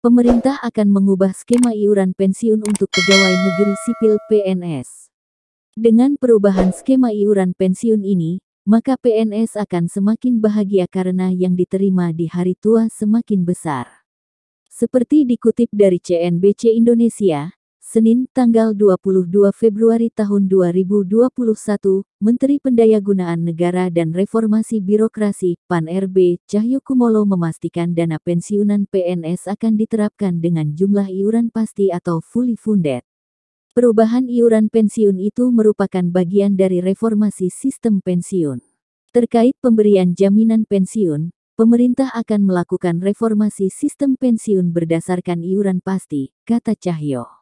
Pemerintah akan mengubah skema iuran pensiun untuk pegawai negeri sipil (PNS). Dengan perubahan skema iuran pensiun ini, maka PNS akan semakin bahagia karena yang diterima di hari tua semakin besar. Seperti dikutip dari CNBC Indonesia, Senin tanggal 22 Februari tahun 2021, Menteri Pendayagunaan Negara dan Reformasi Birokrasi, PAN-RB, Cahyokumolo memastikan dana pensiunan PNS akan diterapkan dengan jumlah iuran pasti atau fully funded. Perubahan iuran pensiun itu merupakan bagian dari reformasi sistem pensiun. Terkait pemberian jaminan pensiun, pemerintah akan melakukan reformasi sistem pensiun berdasarkan iuran pasti, kata Cahyo.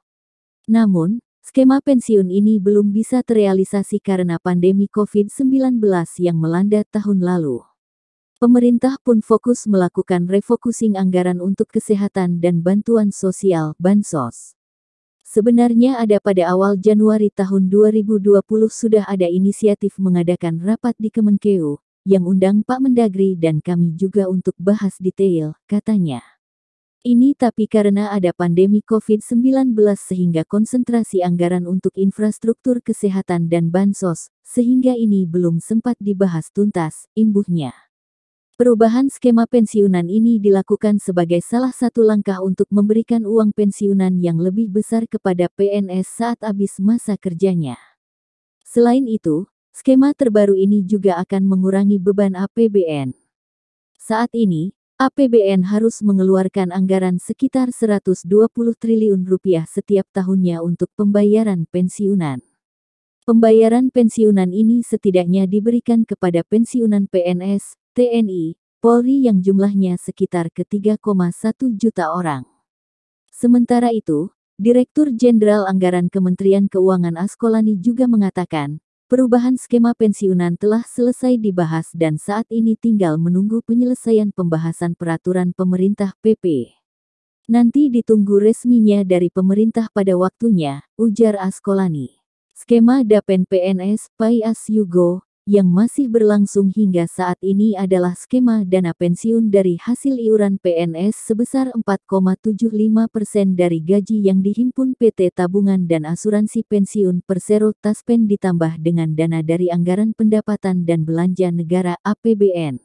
Namun, skema pensiun ini belum bisa terrealisasi karena pandemi COVID-19 yang melanda tahun lalu. Pemerintah pun fokus melakukan refocusing anggaran untuk kesehatan dan bantuan sosial (Bansos). Sebenarnya pada awal Januari tahun 2020 sudah ada inisiatif mengadakan rapat di Kemenkeu, yang undang Pak Mendagri dan kami juga untuk bahas detail, katanya. Ini tapi karena ada pandemi COVID-19 sehingga konsentrasi anggaran untuk infrastruktur kesehatan dan bansos, sehingga ini belum sempat dibahas tuntas, imbuhnya. Perubahan skema pensiunan ini dilakukan sebagai salah satu langkah untuk memberikan uang pensiunan yang lebih besar kepada PNS saat habis masa kerjanya. Selain itu, skema terbaru ini juga akan mengurangi beban APBN. Saat ini, APBN harus mengeluarkan anggaran sekitar 120 triliun rupiah setiap tahunnya untuk pembayaran pensiunan. Pembayaran pensiunan ini setidaknya diberikan kepada pensiunan PNS, TNI, Polri yang jumlahnya sekitar ke 3,1 juta orang. Sementara itu, Direktur Jenderal Anggaran Kementerian Keuangan Askolani juga mengatakan, perubahan skema pensiunan telah selesai dibahas dan saat ini tinggal menunggu penyelesaian pembahasan peraturan pemerintah PP. Nanti ditunggu resminya dari pemerintah pada waktunya, ujar Askolani. Skema Dapen PNS Pay As You Go, yang masih berlangsung hingga saat ini adalah skema dana pensiun dari hasil iuran PNS sebesar 4,75% dari gaji yang dihimpun PT Tabungan dan Asuransi Pensiun Persero Taspen ditambah dengan dana dari Anggaran Pendapatan dan Belanja Negara (APBN).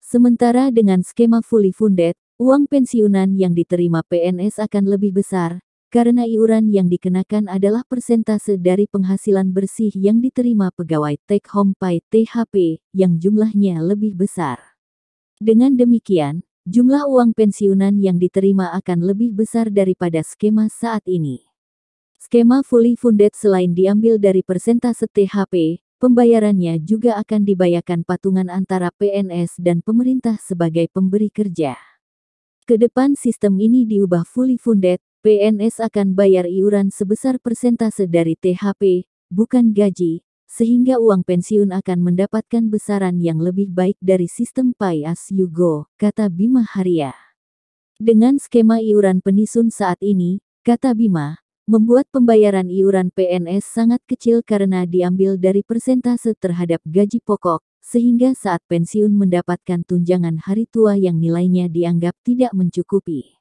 Sementara dengan skema fully funded, uang pensiunan yang diterima PNS akan lebih besar, karena iuran yang dikenakan adalah persentase dari penghasilan bersih yang diterima pegawai take home pay (THP) yang jumlahnya lebih besar. Dengan demikian, jumlah uang pensiunan yang diterima akan lebih besar daripada skema saat ini. Skema fully funded selain diambil dari persentase THP, pembayarannya juga akan dibayarkan patungan antara PNS dan pemerintah sebagai pemberi kerja. Kedepan sistem ini diubah fully funded, PNS akan bayar iuran sebesar persentase dari THP, bukan gaji, sehingga uang pensiun akan mendapatkan besaran yang lebih baik dari sistem Pay As You Go, kata Bima Haria. Dengan skema iuran penisun saat ini, kata Bima, membuat pembayaran iuran PNS sangat kecil karena diambil dari persentase terhadap gaji pokok, sehingga saat pensiun mendapatkan tunjangan hari tua yang nilainya dianggap tidak mencukupi.